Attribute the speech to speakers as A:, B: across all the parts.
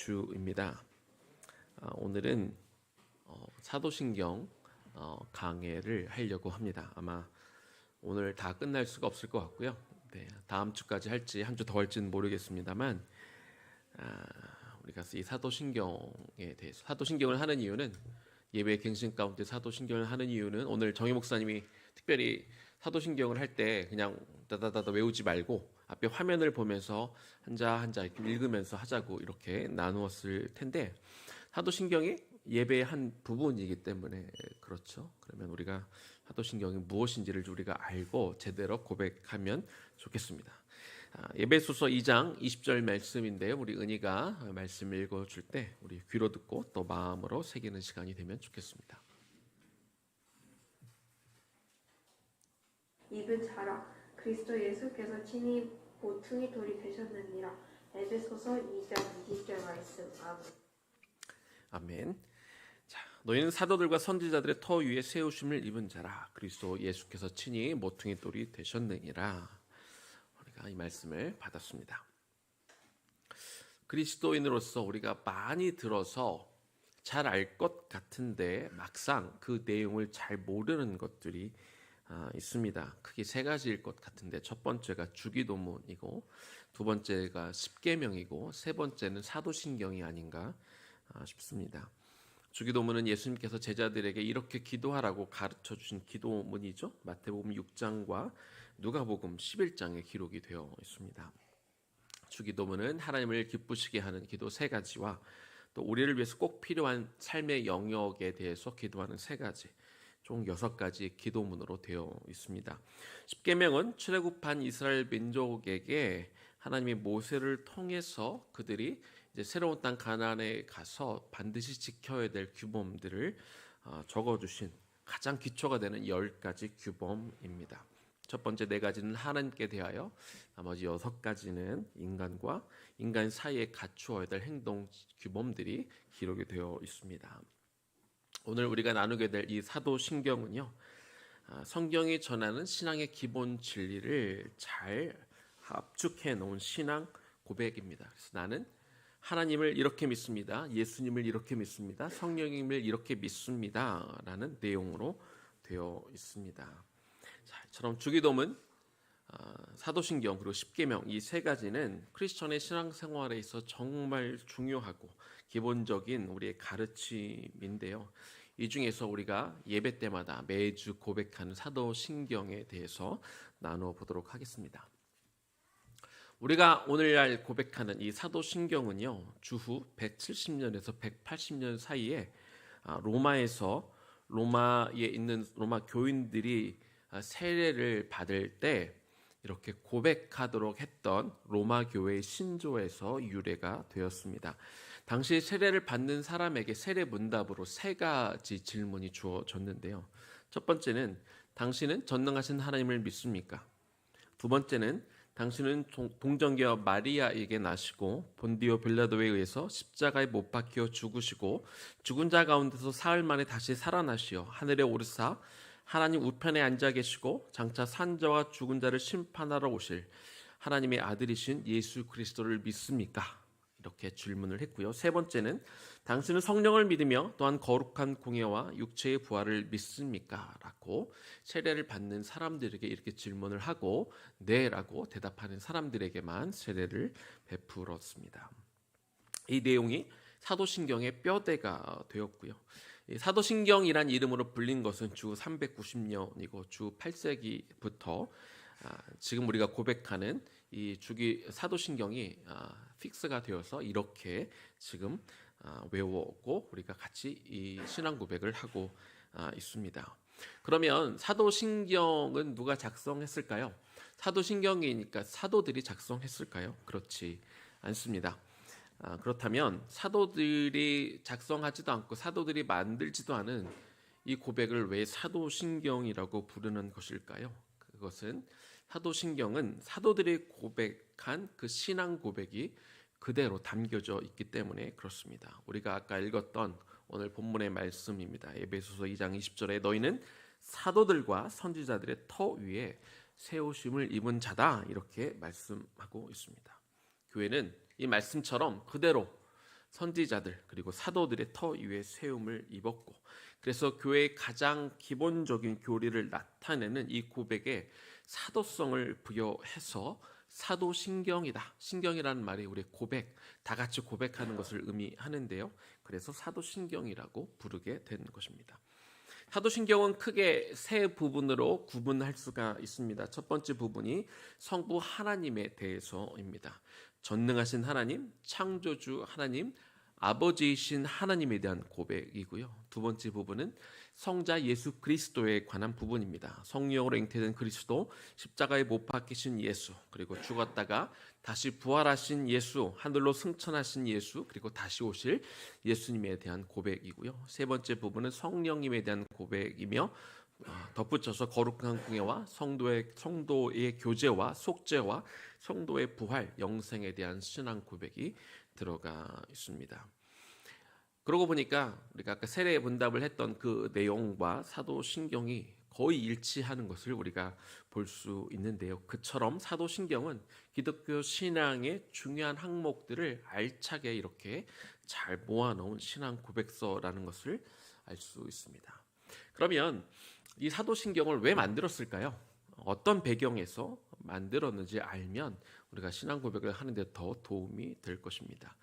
A: 주입니다. 오늘은 사도신경 강해를 하려고 합니다. 아마 오늘 다 끝날 수가 없을 것 같고요. 다음 주까지 할지 한 주 더 할지는 모르겠습니다만 우리가 이 사도신경에 대해서 사도신경을 하는 이유는 예배 갱신 가운데 사도신경을 하는 이유는 오늘 정희 목사님이 특별히 사도신경을 할 때 그냥 다다다다 외우지 말고 앞에 화면을 보면서 한자 한자 이렇게 읽으면서 하자고 이렇게 나누었을 텐데 사도신경이 예배의 한 부분이기 때문에 그렇죠. 그러면 우리가 사도신경이 무엇인지를 우리가 알고 제대로 고백하면 좋겠습니다. 에베소서 2장 20절 말씀인데요. 우리 은희가 말씀을 읽어줄 때 우리 귀로 듣고 또 마음으로 새기는 시간이 되면 좋겠습니다.
B: 입은 자라 그리스도 예수께서 친히 모퉁이 돌이 되셨느니라. 에베소서 2장 20절 말씀. 아멘.
A: 아멘. 자, 너희는 사도들과 선지자들의 터 위에 세우심을 입은 자라. 그리스도 예수께서 친히 모퉁이 돌이 되셨느니라. 우리가 이 말씀을 받았습니다. 그리스도인으로서 우리가 많이 들어서 잘 알 것 같은데 막상 그 내용을 잘 모르는 것들이 있습니다. 크게 세 가지일 것 같은데 첫 번째가 주기도문이고 두 번째가 십계명이고 세 번째는 사도신경이 아닌가 싶습니다. 주기도문은 예수님께서 제자들에게 이렇게 기도하라고 가르쳐 주신 기도문이죠. 마태복음 6장과 누가복음 11장에 기록이 되어 있습니다. 주기도문은 하나님을 기쁘시게 하는 기도 세 가지와 또 우리를 위해서 꼭 필요한 삶의 영역에 대해서 기도하는 세 가지, 총 6가지 기도문으로 되어 있습니다. 십계명은 출애굽한 이스라엘 민족에게 하나님이 모세를 통해서 그들이 이제 새로운 땅 가나안에 가서 반드시 지켜야 될 규범들을 적어주신 가장 기초가 되는 10가지 규범입니다. 첫 번째 4가지는 하나님께 대하여, 나머지 6가지는 인간과 인간 사이에 갖추어야 될 행동 규범들이 기록이 되어 있습니다. 오늘 우리가 나누게 될 이 사도신경은요, 성경이 전하는 신앙의 기본 진리를 잘 압축해 놓은 신앙 고백입니다. 그래서 나는 하나님을 이렇게 믿습니다. 예수님을 이렇게 믿습니다. 성령님을 이렇게 믿습니다. 라는 내용으로 되어 있습니다. 자, 이처럼 주기도문, 사도신경 그리고 십계명 이 세 가지는 크리스천의 신앙생활에 있어 정말 중요하고 기본적인 우리의 가르침인데요. 이 중에서 우리가 예배 때마다 매주 고백하는 사도신경에 대해서 나누어 보도록 하겠습니다. 우리가 오늘날 고백하는 이 사도신경은요, 주후 170년에서 180년 사이에 로마에 있는 로마 교인들이 세례를 받을 때 이렇게 고백하도록 했던 로마 교회의 신조에서 유래가 되었습니다. 당시 세례를 받는 사람에게 세례 문답으로 3가지 질문이 주어졌는데요. 첫 번째는 당신은 전능하신 하나님을 믿습니까? 두 번째는 당신은 동정녀 마리아에게 나시고 본디오 빌라도에 의해서 십자가에 못 박혀 죽으시고 죽은 자 가운데서 사흘 만에 다시 살아나시어 하늘에 오르사 하나님 우편에 앉아 계시고 장차 산자와 죽은 자를 심판하러 오실 하나님의 아들이신 예수 그리스도를 믿습니까? 이렇게 질문을 했고요. 세 번째는 당신은 성령을 믿으며 또한 거룩한 공예와 육체의 부활을 믿습니까? 라고 세례를 받는 사람들에게 이렇게 질문을 하고 네라고 대답하는 사람들에게만 세례를 베풀었습니다. 이 내용이 사도신경의 뼈대가 되었고요. 사도신경이란 이름으로 불린 것은 주 390년이고 주 8세기부터 지금 우리가 고백하는 이 사도신경이 픽스가 되어서 이렇게 지금 외우고 우리가 같이 이 신앙 고백을 하고 있습니다. 그러면 사도신경은 누가 작성했을까요? 사도신경이니까 사도들이 작성했을까요? 그렇지 않습니다. 그렇다면 사도들이 작성하지도 않고 사도들이 만들지도 않은 이 고백을 왜 사도신경이라고 부르는 것일까요? 그것은 사도신경은 사도들이 고백한 그 신앙 고백이 그대로 담겨져 있기 때문에 그렇습니다. 우리가 아까 읽었던 오늘 본문의 말씀입니다. 에베소서 2장 20절에 너희는 사도들과 선지자들의 터 위에 세우심을 입은 자다 이렇게 말씀하고 있습니다. 교회는 이 말씀처럼 그대로 선지자들 그리고 사도들의 터 위에 세움을 입었고, 그래서 교회의 가장 기본적인 교리를 나타내는 이 고백에 사도성을 부여해서 사도신경이다. 신경이라는 말이 우리 고백, 다 같이 고백하는 것을 의미하는데요. 그래서 사도신경이라고 부르게 된 것입니다. 사도신경은 크게 세 부분으로 구분할 수가 있습니다. 첫 번째 부분이 성부 하나님에 대해서입니다. 전능하신 하나님, 창조주 하나님, 아버지이신 하나님에 대한 고백이고요. 두 번째 부분은 성자 예수 그리스도에 관한 부분입니다. 성령으로 잉태된 그리스도, 십자가에 못 박히신 예수, 그리고 죽었다가 다시 부활하신 예수, 하늘로 승천하신 예수, 그리고 다시 오실 예수님에 대한 고백이고요. 세 번째 부분은 성령님에 대한 고백이며 덧붙여서 거룩한 공예와 성도의 교제와 속죄와 성도의 부활, 영생에 대한 신앙 고백이 들어가 있습니다. 그러고 보니까 우리가 아까 세례 분답을 했던 그 내용과 사도신경이 거의 일치하는 것을 우리가 볼 수 있는데요. 그처럼 사도신경은 기독교 신앙의 중요한 항목들을 알차게 이렇게 잘 모아놓은 신앙 고백서라는 것을 알 수 있습니다. 그러면 이 사도신경을 왜 만들었을까요? 어떤 배경에서 만들었는지 알면 우리가 신앙 고백을 하는데 더 도움이 될 것입니다.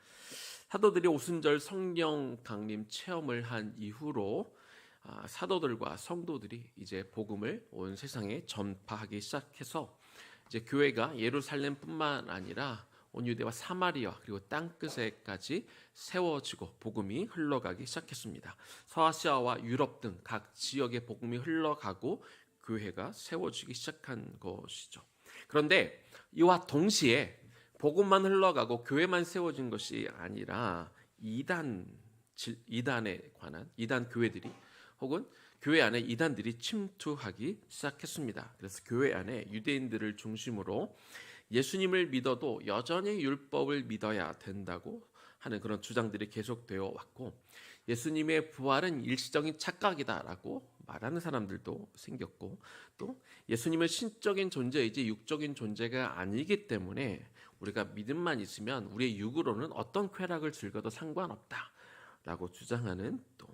A: 사도들이 오순절 성령 강림 체험을 한 이후로 사도들과 성도들이 이제 복음을 온 세상에 전파하기 시작해서 이제 교회가 예루살렘뿐만 아니라 온 유대와 사마리아 그리고 땅끝에까지 세워지고 복음이 흘러가기 시작했습니다. 서아시아와 유럽 등 각 지역의 복음이 흘러가고 교회가 세워지기 시작한 것이죠. 그런데 이와 동시에 복음만 흘러가고 교회만 세워진 것이 아니라 이단에 관한 이단 교회들이 혹은 교회 안에 이단들이 침투하기 시작했습니다. 그래서 교회 안에 유대인들을 중심으로 예수님을 믿어도 여전히 율법을 믿어야 된다고 하는 그런 주장들이 계속되어 왔고, 예수님의 부활은 일시적인 착각이다라고 말하는 사람들도 생겼고, 또 예수님은 신적인 존재이지 육적인 존재가 아니기 때문에 우리가 믿음만 있으면 우리의 육으로는 어떤 쾌락을 즐겨도 상관없다라고 주장하는 또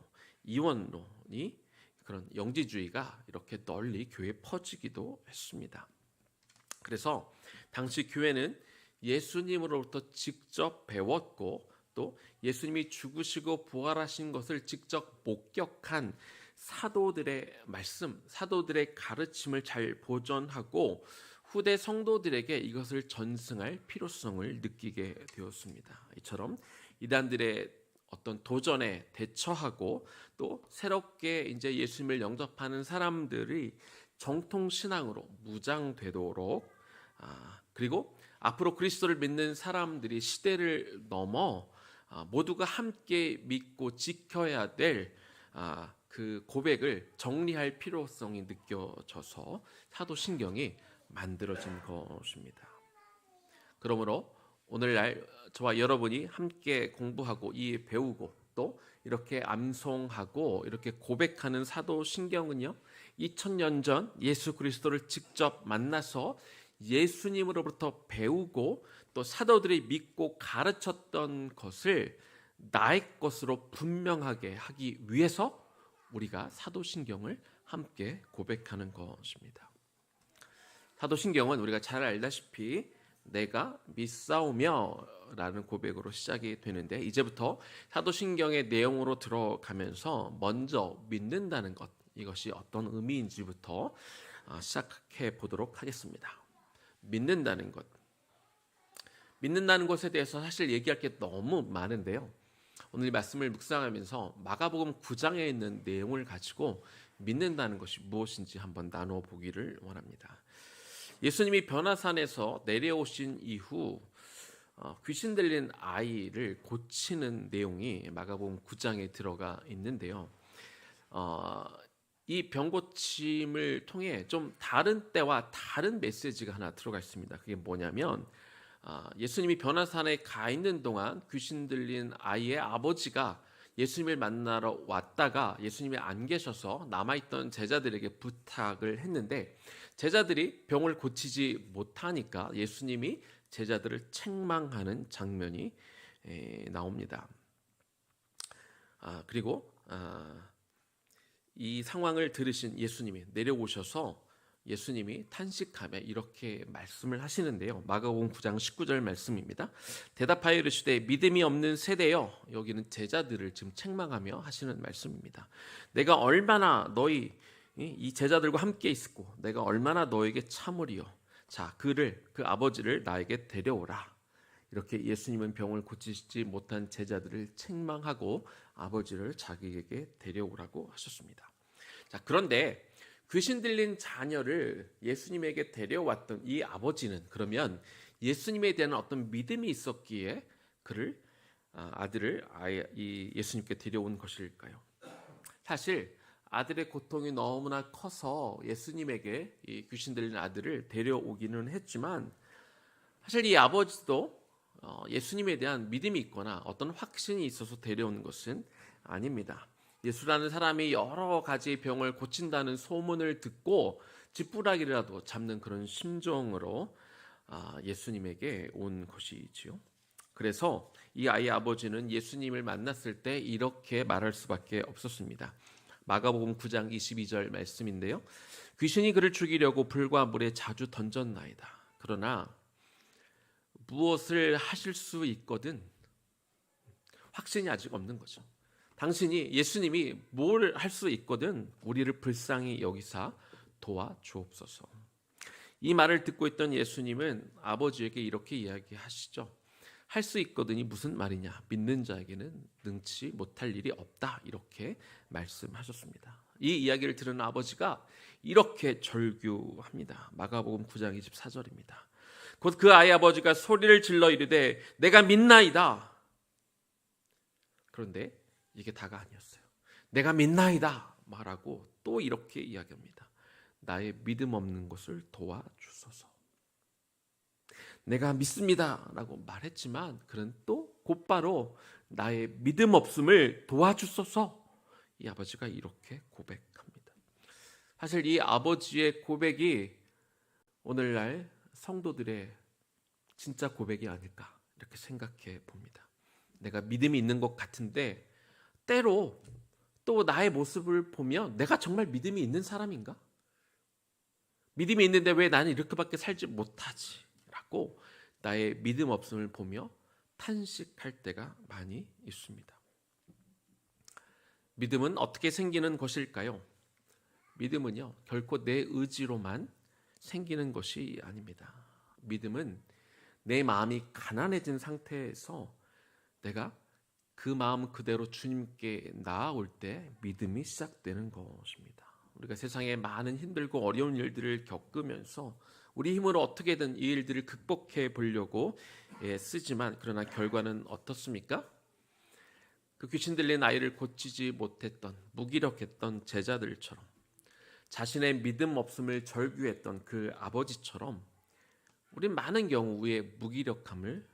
A: 이원론이, 그런 영지주의가 이렇게 널리 교회에 퍼지기도 했습니다. 그래서 당시 교회는 예수님으로부터 직접 배웠고 또 예수님이 죽으시고 부활하신 것을 직접 목격한 사도들의 말씀, 사도들의 가르침을 잘 보존하고 후대 성도들에게 이것을 전승할 필요성을 느끼게 되었습니다. 이처럼 이단들의 어떤 도전에 대처하고 또 새롭게 이제 예수님을 영접하는 사람들이 정통 신앙으로 무장되도록, 그리고 앞으로 그리스도를 믿는 사람들이 시대를 넘어 모두가 함께 믿고 지켜야 될 그 고백을 정리할 필요성이 느껴져서 사도신경이 만들어진 것입니다. 그러므로 오늘날 저와 여러분이 함께 공부하고 배우고 또 이렇게 암송하고 이렇게 고백하는 사도신경은요, 2000년 전 예수 그리스도를 직접 만나서 예수님으로부터 배우고 또 사도들이 믿고 가르쳤던 것을 나의 것으로 분명하게 하기 위해서 우리가 사도신경을 함께 고백하는 것입니다. 사도신경은 우리가 잘 알다시피 내가 믿사오며 라는 고백으로 시작이 되는데, 이제부터 사도신경의 내용으로 들어가면서 먼저 믿는다는 것, 이것이 어떤 의미인지부터 시작해 보도록 하겠습니다. 믿는다는 것. 믿는다는 것에 대해서 사실 얘기할 게 너무 많은데요. 오늘 이 말씀을 묵상하면서 마가복음 9장에 있는 내용을 가지고 믿는다는 것이 무엇인지 한번 나눠 보기를 원합니다. 예수님이 변화산에서 내려오신 이후 귀신 들린 아이를 고치는 내용이 마가복음 9장에 들어가 있는데요. 이 병고침을 통해 좀 다른 때와 다른 메시지가 하나 들어가 있습니다. 그게 뭐냐면 예수님이 변화산에 가 있는 동안 귀신 들린 아이의 아버지가 예수님을 만나러 왔다가 예수님이 안 계셔서 남아있던 제자들에게 부탁을 했는데, 제자들이 병을 고치지 못하니까 예수님이 제자들을 책망하는 장면이 나옵니다. 그리고 이 상황을 들으신 예수님이 내려오셔서 예수님이 탄식하며 이렇게 말씀을 하시는데요. 마가복음 9장 19절 말씀입니다. 대답하여 이르시되 믿음이 없는 세대여, 여기는 제자들을 지금 책망하며 하시는 말씀입니다. 내가 얼마나 너희 이 제자들과 함께 있었고 내가 얼마나 너에게 참으리요. 자, 그 아버지를 나에게 데려오라. 이렇게 예수님은 병을 고치지 못한 제자들을 책망하고 아버지를 자기에게 데려오라고 하셨습니다. 자, 그런데 귀신 들린 자녀를 예수님에게 데려왔던 이 아버지는 그러면 예수님에 대한 어떤 믿음이 있었기에 그를 아들을 이 예수님께 데려온 것일까요? 사실 아들의 고통이 너무나 커서 예수님에게 이 귀신 들린 아들을 데려오기는 했지만 사실 이 아버지도 예수님에 대한 믿음이 있거나 어떤 확신이 있어서 데려온 것은 아닙니다. 예수라는 사람이 여러 가지 병을 고친다는 소문을 듣고 지푸라기라도 잡는 그런 심정으로 예수님에게 온 것이지요. 그래서 이 아이의 아버지는 예수님을 만났을 때 이렇게 말할 수밖에 없었습니다. 마가복음 9장 22절 말씀인데요. 귀신이 그를 죽이려고 불과 물에 자주 던졌나이다. 그러나 무엇을 하실 수 있거든 확신이 아직 없는 거죠. 당신이 예수님이 뭘 할 수 있거든 우리를 불쌍히 여기사 도와주옵소서. 이 말을 듣고 있던 예수님은 아버지에게 이렇게 이야기하시죠. 할 수 있거든이 무슨 말이냐? 믿는 자에게는 능치 못할 일이 없다. 이렇게 말씀하셨습니다. 이 이야기를 들은 아버지가 이렇게 절규합니다. 마가복음 9장 24절입니다. 곧 그 아이 아버지가 소리를 질러 이르되 내가 믿나이다. 그런데 이게 다가 아니었어요. 내가 믿나이다 말하고 또 이렇게 이야기합니다. 나의 믿음 없는 것을 도와주소서. 내가 믿습니다 라고 말했지만 그는 또 곧바로 나의 믿음 없음을 도와주소서. 이 아버지가 이렇게 고백합니다. 사실 이 아버지의 고백이 오늘날 성도들의 진짜 고백이 아닐까 이렇게 생각해 봅니다. 내가 믿음이 있는 것 같은데 때로 또 나의 모습을 보면 내가 정말 믿음이 있는 사람인가? 믿음이 있는데 왜 나는 이렇게밖에 살지 못하지? 라고 나의 믿음 없음을 보며 탄식할 때가 많이 있습니다. 믿음은 어떻게 생기는 것일까요? 믿음은요, 결코 내 의지로만 생기는 것이 아닙니다. 믿음은 내 마음이 가난해진 상태에서 내가 그 마음 그대로 주님께 나아올 때 믿음이 시작되는 것입니다. 우리가 세상에 많은 힘들고 어려운 일들을 겪으면서 우리 힘으로 어떻게든 이 일들을 극복해 보려고 쓰지만 그러나 결과는 어떻습니까? 그 귀신 들린 아이를 고치지 못했던 무기력했던 제자들처럼 자신의 믿음 없음을 절규했던 그 아버지처럼 우린 많은 경우에 무기력함을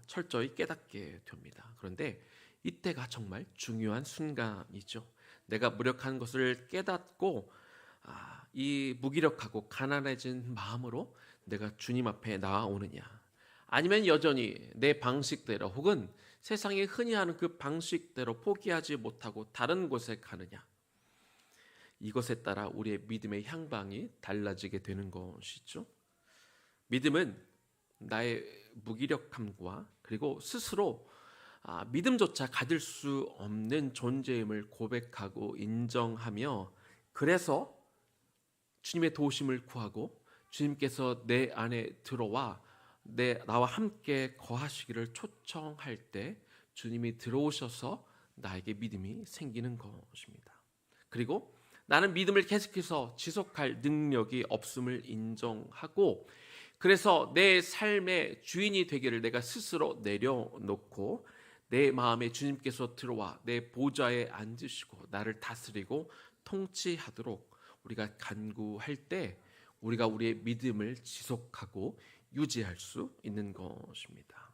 A: 철저히 깨닫게 됩니다. 그런데 이때가 정말 중요한 순간이죠. 내가 무력한 것을 깨닫고 이 무기력하고 가난해진 마음으로 내가 주님 앞에 나아오느냐, 아니면 여전히 내 방식대로 혹은 세상에 흔히 하는 그 방식대로 포기하지 못하고 다른 곳에 가느냐, 이것에 따라 우리의 믿음의 향방이 달라지게 되는 것이죠. 믿음은 나의 무기력함과 그리고 스스로 믿음조차 가질 수 없는 존재임을 고백하고 인정하며 그래서 주님의 도우심을 구하고 주님께서 내 안에 들어와 나와 함께 거하시기를 초청할 때 주님이 들어오셔서 나에게 믿음이 생기는 것입니다. 그리고 나는 믿음을 계속해서 지속할 능력이 없음을 인정하고 그래서 내 삶의 주인이 되기를 내가 스스로 내려놓고 내 마음에 주님께서 들어와 내 보좌에 앉으시고 나를 다스리고 통치하도록 우리가 간구할 때 우리가 우리의 믿음을 지속하고 유지할 수 있는 것입니다.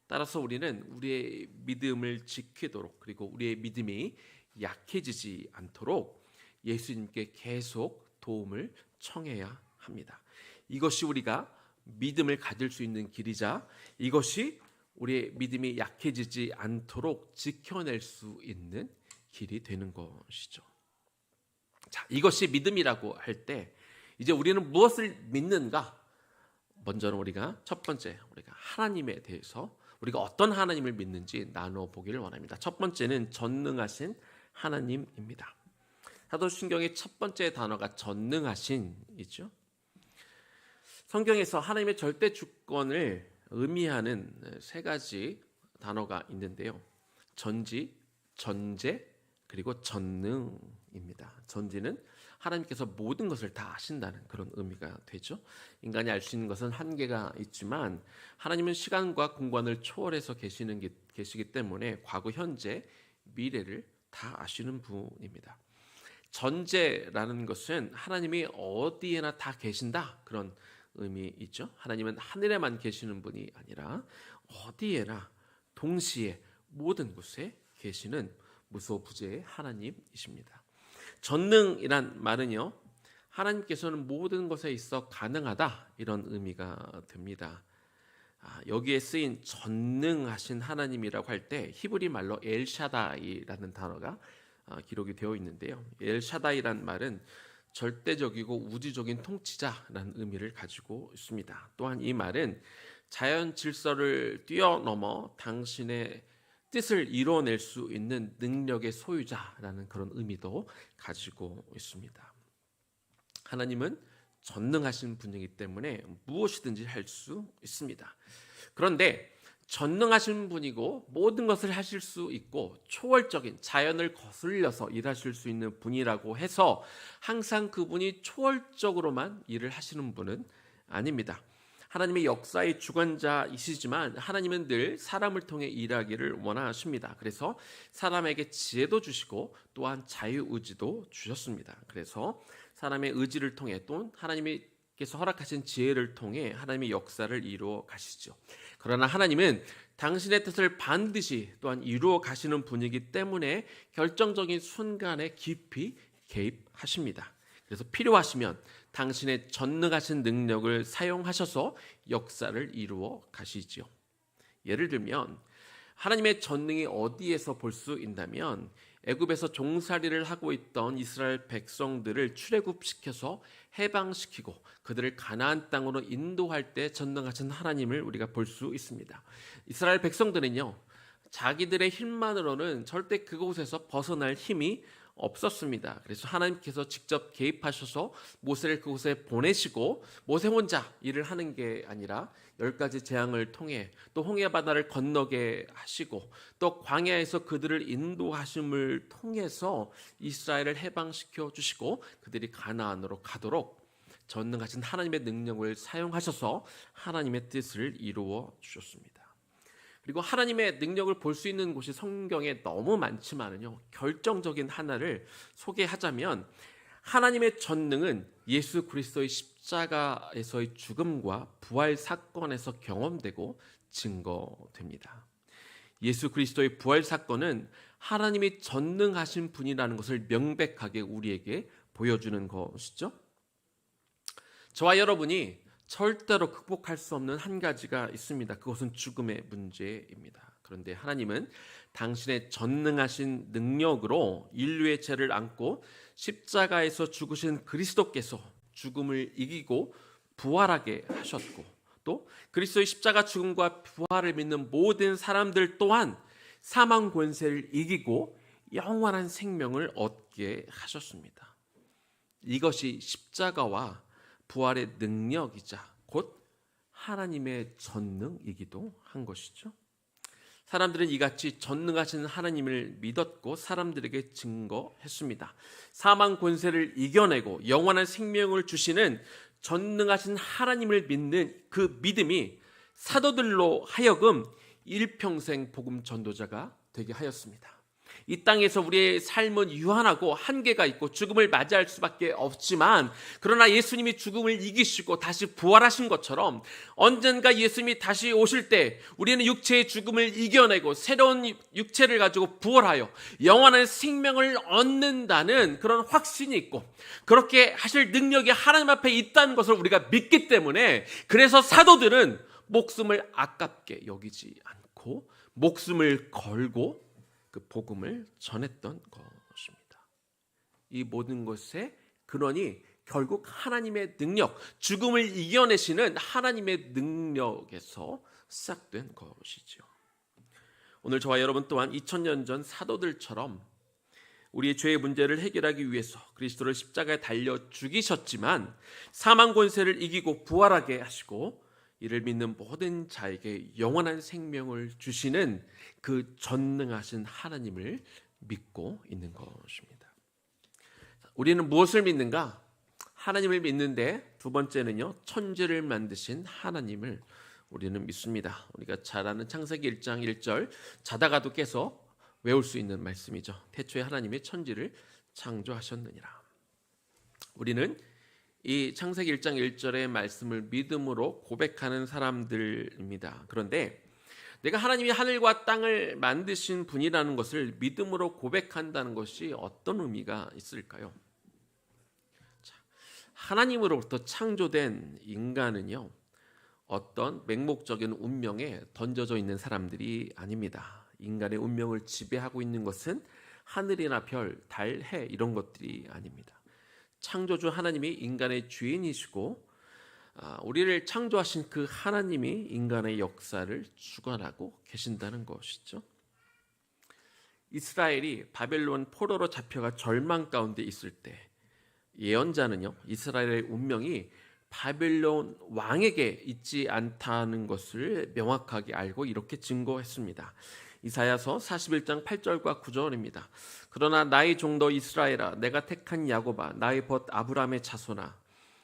A: 따라서 우리는 우리의 믿음을 지키도록 그리고 우리의 믿음이 약해지지 않도록 예수님께 계속 도움을 청해야 합니다. 이것이 우리가 믿음을 가질 수 있는 길이자 이것이 우리의 믿음이 약해지지 않도록 지켜낼 수 있는 길이 되는 것이죠. 자, 이것이 믿음이라고 할 때 이제 우리는 무엇을 믿는가? 먼저는 우리가 첫 번째, 우리가 하나님에 대해서 우리가 어떤 하나님을 믿는지 나눠보기를 원합니다. 첫 번째는 전능하신 하나님입니다. 사도신경의 첫 번째 단어가 전능하신이죠. 성경에서 하나님의 절대 주권을 의미하는 세 가지 단어가 있는데요. 전지, 전제, 그리고 전능입니다. 전지는 하나님께서 모든 것을 다 아신다는 그런 의미가 되죠. 인간이 알 수 있는 것은 한계가 있지만 하나님은 시간과 공간을 초월해서 계시기 때문에 과거, 현재, 미래를 다 아시는 분입니다. 전제라는 것은 하나님이 어디에나 다 계신다, 그런 의미이죠. 하나님은 하늘에만 계시는 분이 아니라 어디에나 동시에 모든 곳에 계시는 무소부재의 하나님이십니다. 전능이란 말은요, 하나님께서는 모든 것에 있어 가능하다, 이런 의미가 됩니다. 여기에 쓰인 전능하신 하나님이라고 할 때 히브리 말로 엘샤다이라는 단어가 기록이 되어 있는데요. 엘샤다이란 말은 절대적이고 우주적인 통치자라는 의미를 가지고 있습니다. 또한 이 말은 자연 질서를 뛰어넘어 당신의 뜻을 이루어낼 수 있는 능력의 소유자라는 그런 의미도 가지고 있습니다. 하나님은 전능하신 분이기 때문에 무엇이든지 할 수 있습니다. 그런데 전능하신 분이고 모든 것을 하실 수 있고 초월적인 자연을 거슬려서 일하실 수 있는 분이라고 해서 항상 그분이 초월적으로만 일을 하시는 분은 아닙니다. 하나님의 역사의 주관자이시지만 하나님은 늘 사람을 통해 일하기를 원하십니다. 그래서 사람에게 지혜도 주시고 또한 자유의지도 주셨습니다. 그래서 사람의 의지를 통해 또 하나님께서 허락하신 지혜를 통해 하나님의 역사를 이루어 가시죠. 그러나 하나님은 당신의 뜻을 반드시 또한 이루어 가시는 분이기 때문에 결정적인 순간에 깊이 개입하십니다. 그래서 필요하시면 당신의 전능하신 능력을 사용하셔서 역사를 이루어 가시지요. 예를 들면 하나님의 전능이 어디에서 볼 수 있다면 애굽에서 종살이를 하고 있던 이스라엘 백성들을 출애굽시켜서 해방시키고 그들을 가나안 땅으로 인도할 때 전능하신 하나님을 우리가 볼 수 있습니다. 이스라엘 백성들은요, 자기들의 힘만으로는 절대 그곳에서 벗어날 힘이 없었습니다. 그래서 하나님께서 직접 개입하셔서 모세를 그곳에 보내시고 모세 혼자 일을 하는 게 아니라 10가지 재앙을 통해 또 홍해 바다를 건너게 하시고 또 광야에서 그들을 인도하심을 통해서 이스라엘을 해방시켜 주시고 그들이 가나안으로 가도록 전능하신 하나님의 능력을 사용하셔서 하나님의 뜻을 이루어 주셨습니다. 그리고 하나님의 능력을 볼 수 있는 곳이 성경에 너무 많지만은요, 결정적인 하나를 소개하자면 하나님의 전능은 예수 그리스도의 십자가에서의 죽음과 부활 사건에서 경험되고 증거됩니다. 예수 그리스도의 부활 사건은 하나님이 전능하신 분이라는 것을 명백하게 우리에게 보여주는 것이죠. 저와 여러분이 절대로 극복할 수 없는 한 가지가 있습니다. 그것은 죽음의 문제입니다. 그런데 하나님은 당신의 전능하신 능력으로 인류의 죄를 안고 십자가에서 죽으신 그리스도께서 죽음을 이기고 부활하게 하셨고 또 그리스도의 십자가 죽음과 부활을 믿는 모든 사람들 또한 사망 권세를 이기고 영원한 생명을 얻게 하셨습니다. 이것이 십자가와 부활의 능력이자 곧 하나님의 전능이기도 한 것이죠. 사람들은 이같이 전능하신 하나님을 믿었고 사람들에게 증거했습니다. 사망 권세를 이겨내고 영원한 생명을 주시는 전능하신 하나님을 믿는 그 믿음이 사도들로 하여금 일평생 복음 전도자가 되게 하였습니다. 이 땅에서 우리의 삶은 유한하고 한계가 있고 죽음을 맞이할 수밖에 없지만 그러나 예수님이 죽음을 이기시고 다시 부활하신 것처럼 언젠가 예수님이 다시 오실 때 우리는 육체의 죽음을 이겨내고 새로운 육체를 가지고 부활하여 영원한 생명을 얻는다는 그런 확신이 있고 그렇게 하실 능력이 하나님 앞에 있다는 것을 우리가 믿기 때문에 그래서 사도들은 목숨을 아깝게 여기지 않고 않고 목숨을 걸고 그 복음을 전했던 것입니다. 이 모든 것의 근원이 결국 하나님의 능력, 죽음을 이겨내시는 하나님의 능력에서 시작된 것이죠. 오늘 저와 여러분 또한 2000년 전 사도들처럼 우리의 죄의 문제를 해결하기 위해서 그리스도를 십자가에 달려 죽이셨지만 사망 권세를 이기고 부활하게 하시고 이를 믿는 모든 자에게 영원한 생명을 주시는 그 전능하신 하나님을 믿고 있는 것입니다. 우리는 무엇을 믿는가? 하나님을 믿는데 두 번째는요, 천지를 만드신 하나님을 우리는 믿습니다. 우리가 잘 아는 창세기 1장 1절 자다가도 깨서 외울 수 있는 말씀이죠. 태초에 하나님이 천지를 창조하셨느니라. 우리는 이 창세기 1장 1절의 말씀을 믿음으로 고백하는 사람들입니다. 그런데 내가 하나님이 하늘과 땅을 만드신 분이라는 것을 믿음으로 고백한다는 것이 어떤 의미가 있을까요? 하나님으로부터 창조된 인간은요, 어떤 맹목적인 운명에 던져져 있는 사람들이 아닙니다. 인간의 운명을 지배하고 있는 것은 하늘이나 별, 달, 해 이런 것들이 아닙니다. 창조주 하나님이 인간의 주인이시고 우리를 창조하신 그 하나님이 인간의 역사를 주관하고 계신다는 것이죠. 이스라엘이 바벨론 포로로 잡혀가 절망 가운데 있을 때 예언자는요, 이스라엘의 운명이 바벨론 왕에게 있지 않다는 것을 명확하게 알고 이렇게 증거했습니다. 이사야서 41장 8절과 9절입니다. 그러나 나의 종도 이스라엘아, 내가 택한 야곱아, 나의 벗 아브라함의 자손아,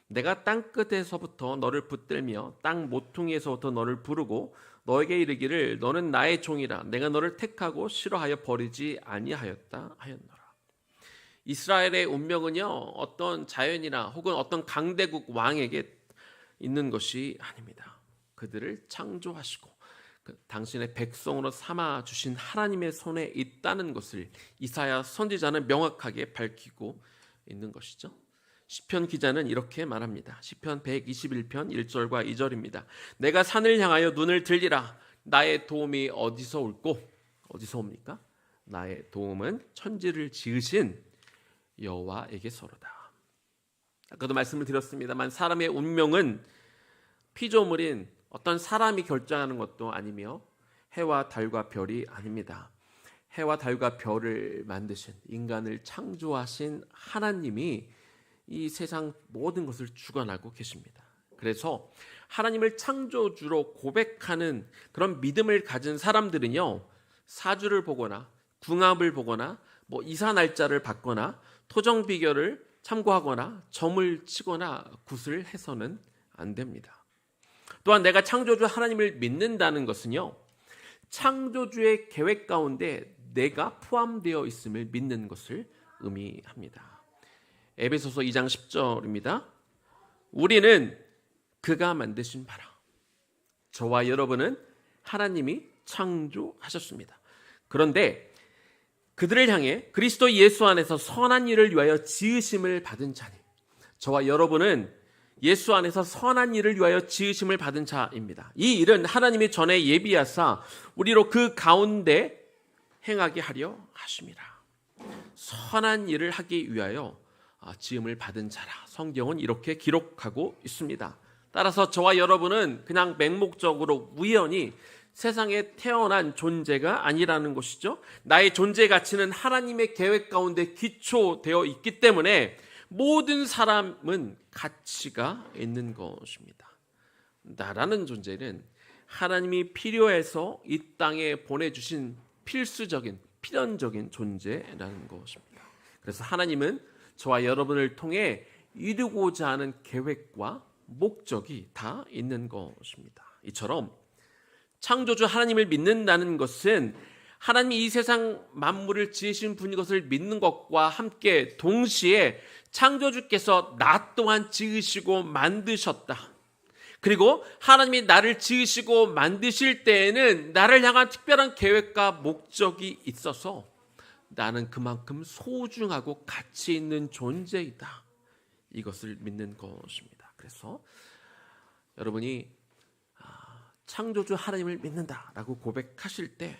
A: 내가 땅끝에서부터 너를 붙들며 땅 모퉁이에서부터 너를 부르고 너에게 이르기를 너는 나의 종이라, 내가 너를 택하고 싫어하여 버리지 아니하였다 하였노라. 이스라엘의 운명은요, 어떤 자연이나 혹은 어떤 강대국 왕에게 있는 것이 아닙니다. 그들을 창조하시고 당신의 백성으로 삼아 주신 하나님의 손에 있다는 것을 이사야 선지자는 명확하게 밝히고 있는 것이죠. 시편 기자는 이렇게 말합니다. 시편 121편 1절과 2절입니다. 내가 산을 향하여 눈을 들리라. 나의 도움이 어디서 올꼬? 어디서 옵니까? 나의 도움은 천지를 지으신 여호와에게서로다. 아까도 말씀을 드렸습니다만 사람의 운명은 피조물인 어떤 사람이 결정하는 것도 아니며 해와 달과 별이 아닙니다. 해와 달과 별을 만드신, 인간을 창조하신 하나님이 이 세상 모든 것을 주관하고 계십니다. 그래서 하나님을 창조주로 고백하는 그런 믿음을 가진 사람들은요, 사주를 보거나 궁합을 보거나 이사 날짜를 받거나 토정 비결을 참고하거나 점을 치거나 굿을 해서는 안 됩니다. 또한 내가 창조주 하나님을 믿는다는 것은요, 창조주의 계획 가운데 내가 포함되어 있음을 믿는 것을 의미합니다. 에베소서 2장 10절입니다. 우리는 그가 만드신 바라. 저와 여러분은 하나님이 창조하셨습니다. 그런데 그들을 향해 그리스도 예수 안에서 선한 일을 위하여 지으심을 받은 자니, 저와 여러분은 예수 안에서 선한 일을 위하여 지으심을 받은 자입니다. 이 일은 하나님이 전에 예비하사 우리로 그 가운데 행하게 하려 하심이라. 선한 일을 하기 위하여 지음을 받은 자라. 성경은 이렇게 기록하고 있습니다. 따라서 저와 여러분은 그냥 맹목적으로 우연히 세상에 태어난 존재가 아니라는 것이죠. 나의 존재 가치는 하나님의 계획 가운데 기초되어 있기 때문에 모든 사람은 가치가 있는 것입니다. 나라는 존재는 하나님이 필요해서 이 땅에 보내주신 필수적인, 필연적인 존재라는 것입니다. 그래서 하나님은 저와 여러분을 통해 이루고자 하는 계획과 목적이 다 있는 것입니다. 이처럼 창조주 하나님을 믿는다는 것은 하나님이 이 세상 만물을 지으신 분인 것을 믿는 것과 함께 동시에 창조주께서 나 또한 지으시고 만드셨다. 그리고 하나님이 나를 지으시고 만드실 때에는 나를 향한 특별한 계획과 목적이 있어서 나는 그만큼 소중하고 가치 있는 존재이다. 이것을 믿는 것입니다. 그래서 여러분이 창조주 하나님을 믿는다라고 고백하실 때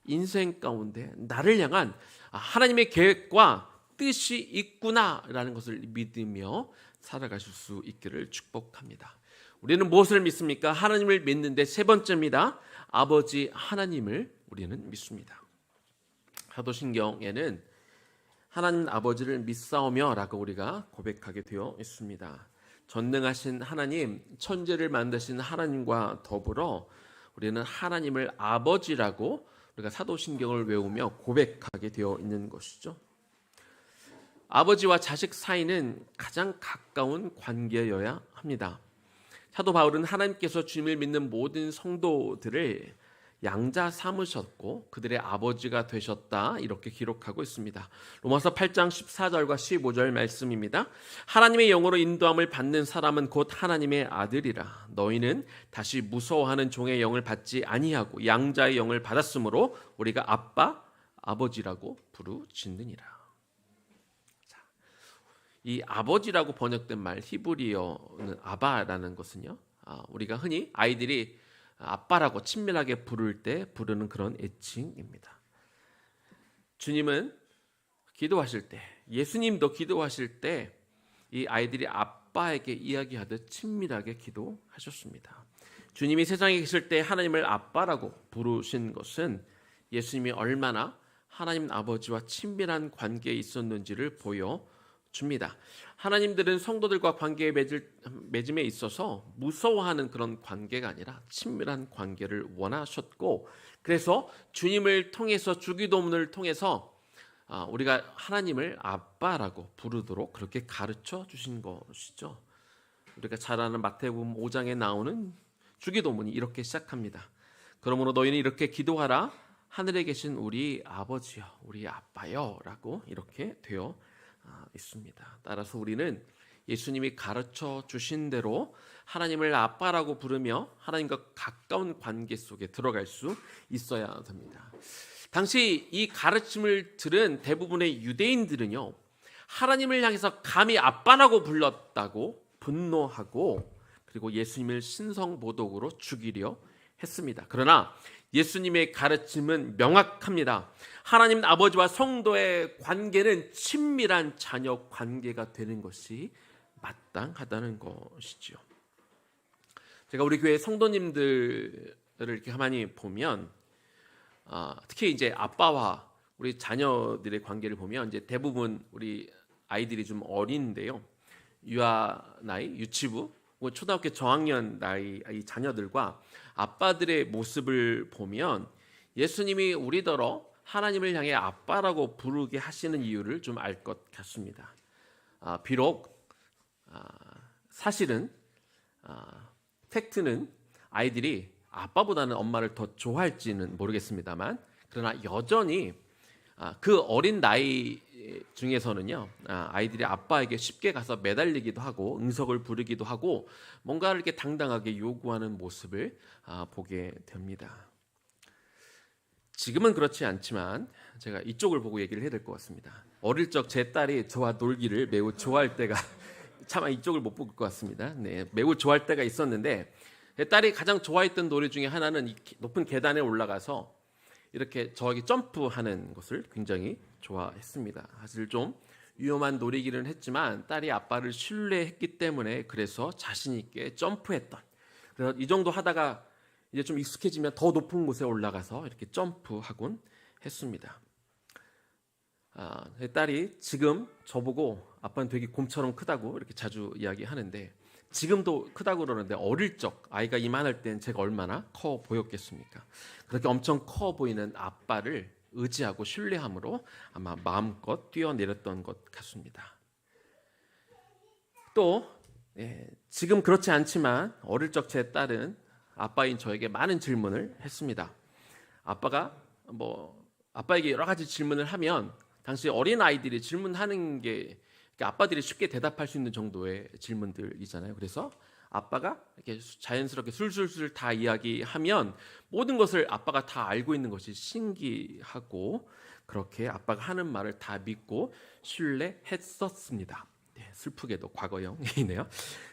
A: 인생 가운데 나를 향한 하나님의 계획과 뜻이 있구나라는 것을 믿으며 살아가실 수 있기를 축복합니다. 우리는 무엇을 믿습니까? 하나님을 믿는데 세 번째입니다. 아버지 하나님을 우리는 믿습니다. 사도신경에는 하나님 아버지를 믿사오며 라고 우리가 고백하게 되어 있습니다. 전능하신 하나님, 천지를 만드신 하나님과 더불어 우리는 하나님을 아버지라고 우리가 사도신경을 외우며 고백하게 되어 있는 것이죠. 아버지와 자식 사이는 가장 가까운 관계여야 합니다. 사도 바울은 하나님께서 주님을 믿는 모든 성도들을 양자 삼으셨고 그들의 아버지가 되셨다 이렇게 기록하고 있습니다. 로마서 8장 14절과 15절 말씀입니다. 하나님의 영으로 인도함을 받는 사람은 곧 하나님의 아들이라. 너희는 다시 무서워하는 종의 영을 받지 아니하고 양자의 영을 받았으므로 우리가 아빠, 아버지라고 부르짖느니라. 이 아버지라고 번역된 말 히브리어는 아바라는 것은요, 우리가 흔히 아이들이 아빠라고 친밀하게 부를 때 부르는 그런 애칭입니다. 주님은 기도하실 때, 예수님도 기도하실 때 이 아이들이 아빠에게 이야기하듯 친밀하게 기도하셨습니다. 주님이 세상에 계실 때 하나님을 아빠라고 부르신 것은 예수님이 얼마나 하나님 아버지와 친밀한 관계에 있었는지를 보여줍니다. 하나님들은 성도들과 관계의 맺음에 있어서 무서워하는 그런 관계가 아니라 친밀한 관계를 원하셨고, 그래서 주님을 통해서 주기도문을 통해서 우리가 하나님을 아빠라고 부르도록 그렇게 가르쳐 주신 것이죠. 우리가 잘 아는 마태복음 5장에 나오는 주기도문이 이렇게 시작합니다. 그러므로 너희는 이렇게 기도하라. 하늘에 계신 우리 아버지여, 우리 아빠여 라고 이렇게 되어 있습니다. 따라서 우리는 예수님이 가르쳐 주신 대로 하나님을 아빠라고 부르며 하나님과 가까운 관계 속에 들어갈 수 있어야 됩니다. 당시 이 가르침을 들은 대부분의 유대인들은요, 하나님을 향해서 감히 아빠라고 불렀다고 분노하고 그리고 예수님을 신성모독으로 죽이려 했습니다. 그러나 예수님의 가르침은 명확합니다. 하나님 아버지와 성도의 관계는 친밀한 자녀 관계가 되는 것이 마땅하다는 것이죠. 제가 우리 교회 성도님들을 이렇게 가만히 보면 특히 이제 아빠와 우리 자녀들의 관계를 보면 이제 대부분 우리 아이들이 좀 어린데요. 유아 나이, 유치부, 초등학교 저학년 나이 이 자녀들과 아빠들의 모습을 보면 예수님이 우리더러 하나님을 향해 아빠라고 부르게 하시는 이유를 좀 알 것 같습니다. 비록 사실은 팩트는 아이들이 아빠보다는 엄마를 더 좋아할지는 모르겠습니다만, 그러나 여전히 그 어린 나이 중에서는요, 아이들이 아빠에게 쉽게 가서 매달리기도 하고 응석을 부르기도 하고 뭔가를 이렇게 당당하게 요구하는 모습을 보게 됩니다. 지금은 그렇지 않지만 제가 이쪽을 보고 얘기를 해야 될 것 같습니다. 어릴 적 제 딸이 저와 놀기를 매우 좋아할 때가 차마 이쪽을 못 볼 것 같습니다. 네, 매우 좋아할 때가 있었는데, 제 딸이 가장 좋아했던 놀이 중에 하나는 이 높은 계단에 올라가서 이렇게 저에게 점프하는 것을 굉장히 좋아했습니다. 사실 좀 위험한 놀이기는 했지만 딸이 아빠를 신뢰했기 때문에 그래서 자신 있게 점프했던, 그래서 이 정도 하다가 이제 좀 익숙해지면 더 높은 곳에 올라가서 이렇게 점프하곤 했습니다. 딸이 지금 저보고 아빠는 되게 곰처럼 크다고 이렇게 자주 이야기하는데, 지금도 크다고 그러는데 어릴 적 아이가 이만할 땐 제가 얼마나 커 보였겠습니까? 그렇게 엄청 커 보이는 아빠를 의지하고 신뢰함으로 아마 마음껏 뛰어내렸던 것 같습니다. 또 지금 그렇지 않지만 어릴 적 제 딸은 아빠인 저에게 많은 질문을 했습니다. 아빠에게 여러 가지 질문을 하면 당시 어린 아이들이 질문하는 게 아빠들이 쉽게 대답할 수 있는 정도의 질문들이잖아요. 그래서 아빠가 이렇게 자연스럽게 술술술 다 이야기하면 모든 것을 아빠가 다 알고 있는 것이 신기하고, 그렇게 아빠가 하는 말을 다 믿고 신뢰했었습니다. 네, 슬프게도 과거형이네요.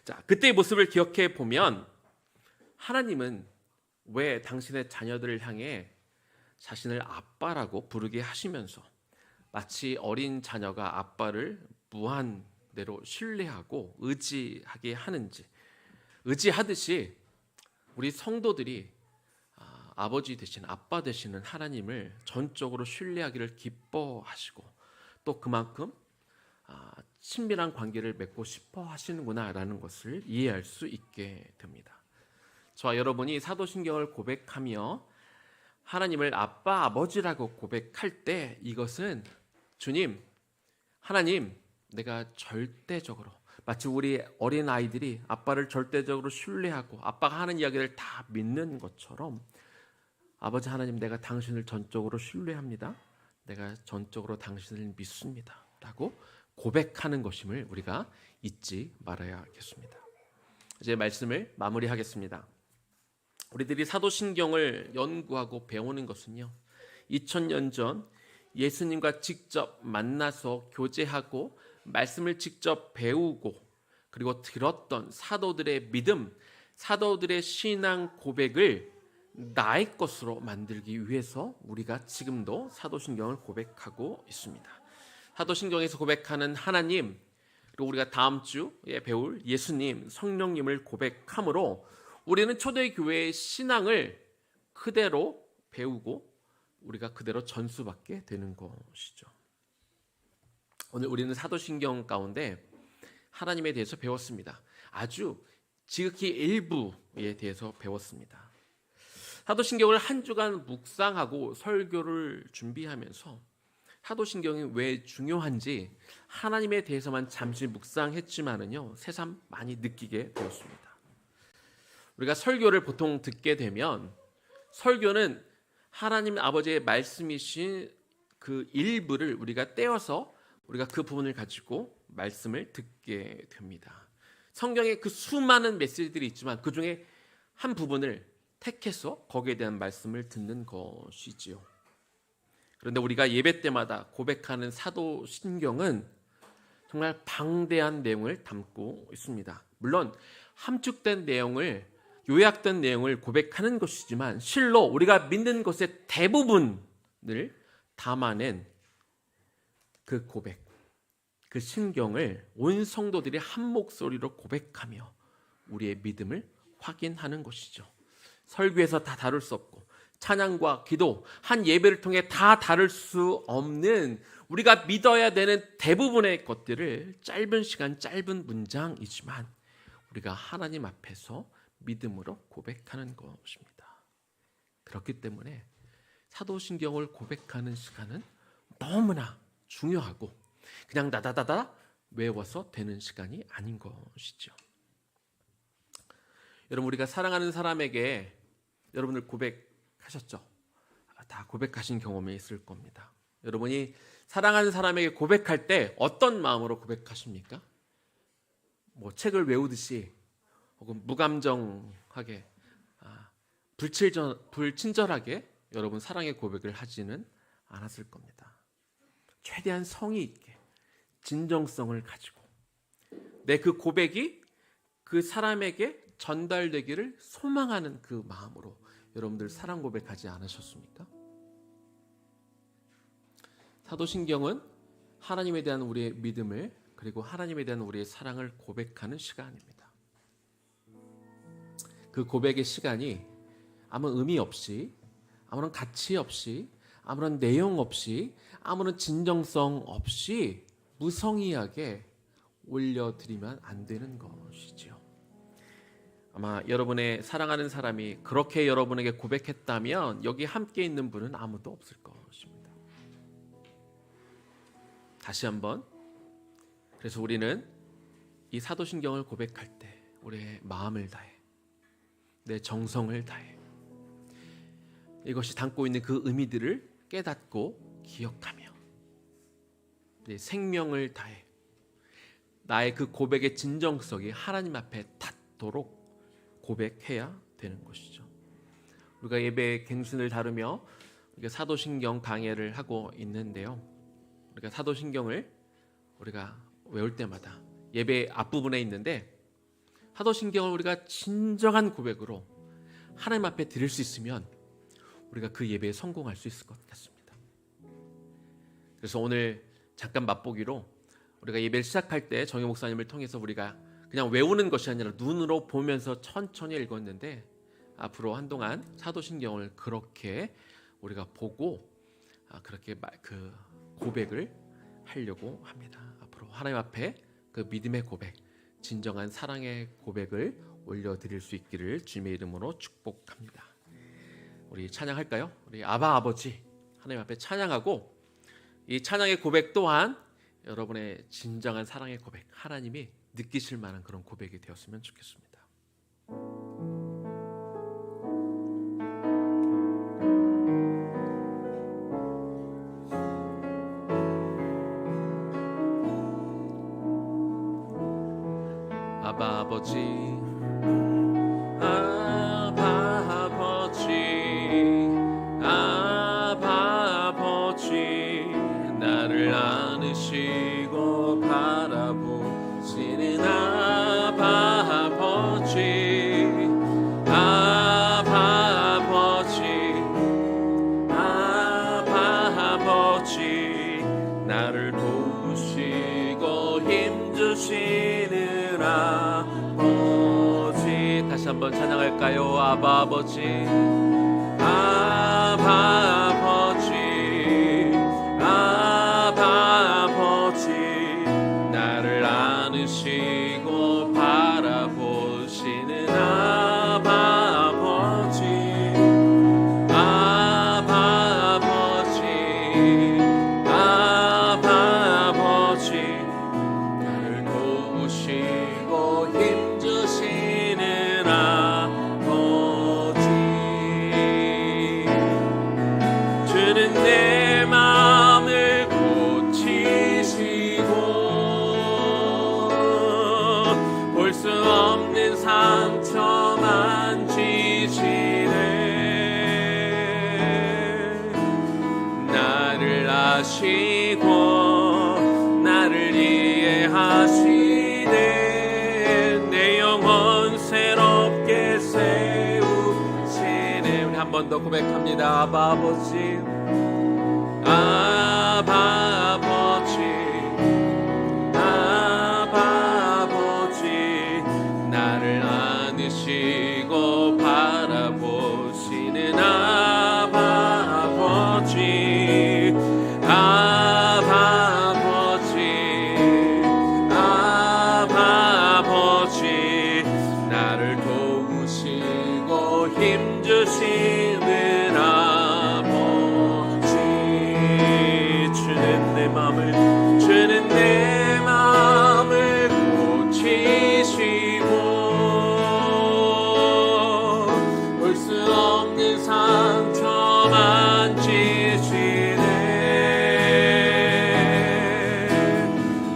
A: 자, 그때의 모습을 기억해 보면 하나님은 왜 당신의 자녀들을 향해 자신을 아빠라고 부르게 하시면서 마치 어린 자녀가 아빠를 무한대로 신뢰하고 의지하게 하는지, 의지하듯이 우리 성도들이 아버지 되신, 아빠 되시는 하나님을 전적으로 신뢰하기를 기뻐하시고 또 그만큼 친밀한 관계를 맺고 싶어 하시는구나라는 것을 이해할 수 있게 됩니다. 저와 여러분이 사도신경을 고백하며 하나님을 아빠, 아버지라고 고백할 때 이것은 주님, 하나님, 내가 절대적으로, 마치 우리 어린 아이들이 아빠를 절대적으로 신뢰하고 아빠가 하는 이야기를 다 믿는 것처럼 아버지 하나님, 내가 당신을 전적으로 신뢰합니다. 내가 전적으로 당신을 믿습니다. 라고 고백하는 것임을 우리가 잊지 말아야겠습니다. 이제 말씀을 마무리하겠습니다. 우리들이 사도신경을 연구하고 배우는 것은요, 2000년 전 예수님과 직접 만나서 교제하고 말씀을 직접 배우고 그리고 들었던 사도들의 믿음, 사도들의 신앙 고백을 나의 것으로 만들기 위해서 우리가 지금도 사도신경을 고백하고 있습니다. 사도신경에서 고백하는 하나님, 그리고 우리가 다음 주에 배울 예수님, 성령님을 고백함으로 우리는 초대교회의 신앙을 그대로 배우고 우리가 그대로 전수받게 되는 것이죠. 오늘 우리는 사도신경 가운데 하나님에 대해서 배웠습니다. 아주 지극히 일부에 대해서 배웠습니다. 사도신경을 한 주간 묵상하고 설교를 준비하면서 사도신경이 왜 중요한지 하나님에 대해서만 잠시 묵상했지만은요, 새삼 많이 느끼게 되었습니다. 우리가 설교를 보통 듣게 되면 설교는 하나님 아버지의 말씀이신 그 일부를 우리가 떼어서 우리가 그 부분을 가지고 말씀을 듣게 됩니다. 성경에 그 수많은 메시지들이 있지만 그 중에 한 부분을 택해서 거기에 대한 말씀을 듣는 것이지요. 그런데 우리가 예배 때마다 고백하는 사도신경은 정말 방대한 내용을 담고 있습니다. 물론 함축된 내용을, 요약된 내용을 고백하는 것이지만 실로 우리가 믿는 것의 대부분을 담아낸 그 고백, 그 신경을 온 성도들이 한 목소리로 고백하며 우리의 믿음을 확인하는 것이죠. 설교에서 다 다룰 수 없고 찬양과 기도, 한 예배를 통해 다 다룰 수 없는 우리가 믿어야 되는 대부분의 것들을 짧은 시간, 짧은 문장이지만 우리가 하나님 앞에서 믿음으로 고백하는 것입니다. 그렇기 때문에 사도신경을 고백하는 시간은 너무나 중요하고 그냥 다다다다 외워서 되는 시간이 아닌 것이죠. 여러분, 우리가 사랑하는 사람에게 여러분들 고백하셨죠? 다 고백하신 경험이 있을 겁니다. 여러분이 사랑하는 사람에게 고백할 때 어떤 마음으로 고백하십니까? 뭐 책을 외우듯이 혹은 무감정하게 불친절하게 여러분 사랑의 고백을 하지는 않았을 겁니다. 최대한 성의 있게 진정성을 가지고 내 그 고백이 그 사람에게 전달되기를 소망하는 그 마음으로 여러분들 사랑 고백하지 않으셨습니까? 사도신경은 하나님에 대한 우리의 믿음을 그리고 하나님에 대한 우리의 사랑을 고백하는 시간입니다. 그 고백의 시간이 아무 의미 없이, 아무런 가치 없이, 아무런 내용 없이, 아무런 진정성 없이 무성의하게 올려드리면 안 되는 것이지요. 아마 여러분의 사랑하는 사람이 그렇게 여러분에게 고백했다면 여기 함께 있는 분은 아무도 없을 것입니다. 다시 한번, 그래서 우리는 이 사도신경을 고백할 때 우리의 마음을 다해, 내 정성을 다해 이것이 담고 있는 그 의미들을 깨닫고 기억하며 내 생명을 다해 나의 그 고백의 진정성이 하나님 앞에 닿도록 고백해야 되는 것이죠. 우리가 예배 갱신을 다루며 우리가 사도신경 강해를 하고 있는데요. 우리가 사도신경을 우리가 외울 때마다 예배 앞부분에 있는데 사도신경을 우리가 진정한 고백으로 하나님 앞에 드릴 수 있으면 우리가 그 예배에 성공할 수 있을 것 같습니다. 그래서 오늘 잠깐 맛보기로 우리가 예배를 시작할 때 정희 목사님을 통해서 우리가 그냥 외우는 것이 아니라 눈으로 보면서 천천히 읽었는데, 앞으로 한동안 사도신경을 그렇게 우리가 보고 그렇게 그 고백을 하려고 합니다. 앞으로 하나님 앞에 그 믿음의 고백, 진정한 사랑의 고백을 올려드릴 수 있기를 주님의 이름으로 축복합니다. 우리 찬양할까요? 우리 아바 아버지 하나님 앞에 찬양하고, 이 찬양의 고백 또한 여러분의 진정한 사랑의 고백, 하나님이 느끼실 만한 그런 고백이 되었으면 좋겠습니다. 아바 아버지, 아바 아버지, 아바 아버지, 나를 안으시고 바라보시는 아바 아버지, 아바 아버지, 아바 아버지, 나를 도우시고 힘주시는 아버지. 다시 한번 찬양할까요? 아바 아버지, 아바 아버지, 아바 아버지, 나를 안으시고 바라보시는 아바 아버지, 아바 아버지, 아바 아버지, 나를 도우시고 힘주시는 아버지. 주는 내 마음을 고치시고 볼 수 없는 상처 만지시네. 나를 아시고 나를 이해하시네. 내 영혼 새롭게 세우시네. 우리 한 번 더 고백합니다. 아바 아버지, 아바 아버지, 아바 아버지, 나를 안으시고 바라보시는 아바 아버지, 아바 아버지, 아바 아버지, 나를 도우시고 힘주시는 아버지. 주는 내 마음을, 주는 내 마음을 고치시고 볼 수 없는 상처 만지시네.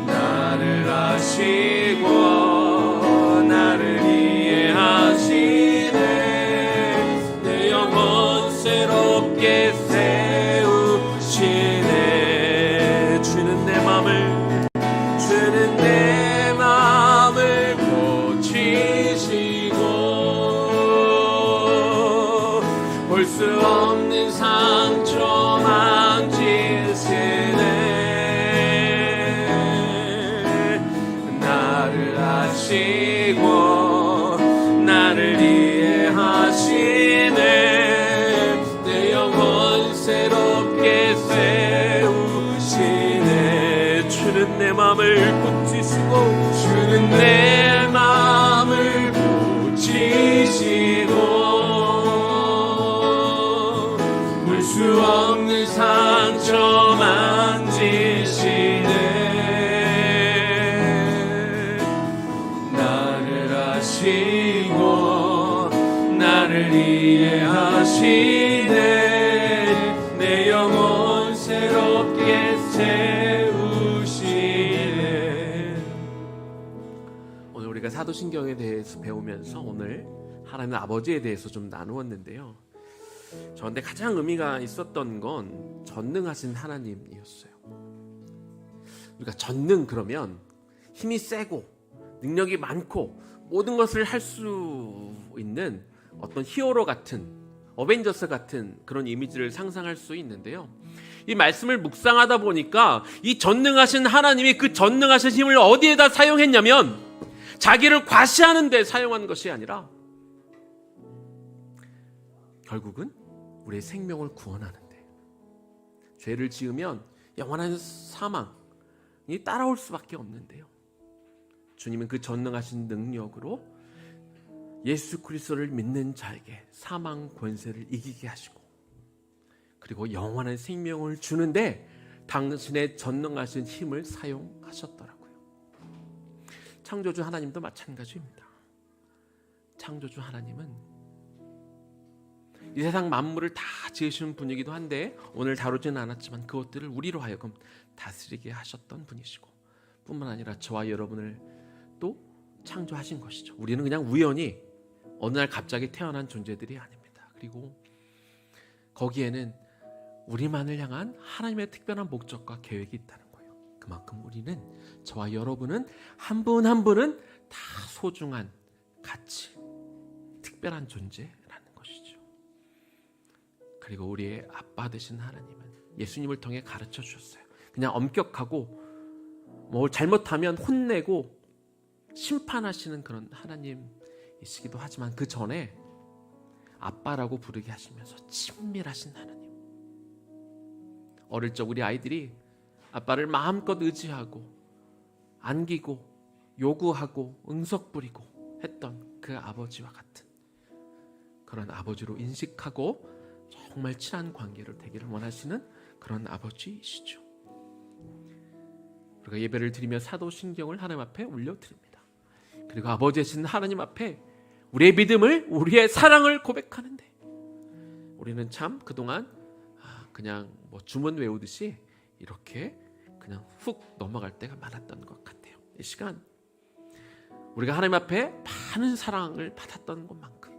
A: 나를 아시고 나를 이해하시네. 내 영혼 새롭게 세우시네. 주는 내 마음을, 주는 내 마음을 고치시고 볼 수 없는 상처 만지시네. 나를 아시고 나를 이해하시네. 내 영혼 새롭게 세우시네. 주는 내 마음을 고치시고, 주는 내 마음을 고치시고 볼 수 없는 상처 만지시네. 나를 아시고 나를 이해하시네. 내 영혼 새롭게 세우시네. 오늘 우리가 사도신경에 대해서 배우면서 오늘 하나님 아버지에 대해서 좀 나누었는데요, 저한테 가장 의미가 있었던 건 전능하신 하나님이었어요. 우리가 전능 그러면 힘이 세고 능력이 많고 모든 것을 할 수 있는 어떤 히어로 같은, 어벤져스 같은 그런 이미지를 상상할 수 있는데요. 이 말씀을 묵상하다 보니까 이 전능하신 하나님이 그 전능하신 힘을 어디에다 사용했냐면 자기를 과시하는 데 사용한 것이 아니라 결국은 우리의 생명을 구원하는데, 죄를 지으면 영원한 사망이 따라올 수밖에 없는데요, 주님은 그 전능하신 능력으로 예수 그리스도를 믿는 자에게 사망 권세를 이기게 하시고, 그리고 영원한 생명을 주는데 당신의 전능하신 힘을 사용하셨더라고요. 창조주 하나님도 마찬가지입니다. 창조주 하나님은 이 세상 만물을 다 지으신 분이기도 한데 오늘 다루지는 않았지만 그것들을 우리로 하여금 다스리게 하셨던 분이시고, 뿐만 아니라 저와 여러분을 또 창조하신 것이죠. 우리는 그냥 우연히 어느 날 갑자기 태어난 존재들이 아닙니다. 그리고 거기에는 우리만을 향한 하나님의 특별한 목적과 계획이 있다는 거예요. 그만큼 우리는, 저와 여러분은 한 분 한 분은 다 소중한 가치, 특별한 존재라는 것이죠. 그리고 우리의 아빠 되신 하나님은 예수님을 통해 가르쳐 주셨어요. 그냥 엄격하고 뭘 잘못하면 혼내고 심판하시는 그런 하나님이시기도 하지만 그 전에 아빠라고 부르게 하시면서 친밀하신 하나님. 어릴 적 우리 아이들이 아빠를 마음껏 의지하고 안기고 요구하고 응석 부리고 했던 그 아버지와 같은 그런 아버지로 인식하고 정말 친한 관계를 되기를 원하시는 그런 아버지이시죠. 우리가 예배를 드리며 사도신경을 하나님 앞에 올려드립니다. 그리고 아버지이신 하나님 앞에 우리의 믿음을, 우리의 사랑을 고백하는데 우리는 참 그동안 그냥 뭐 주문 외우듯이 이렇게 그냥 훅 넘어갈 때가 많았던 것 같아요. 이 시간 우리가 하나님 앞에 많은 사랑을 받았던 것만큼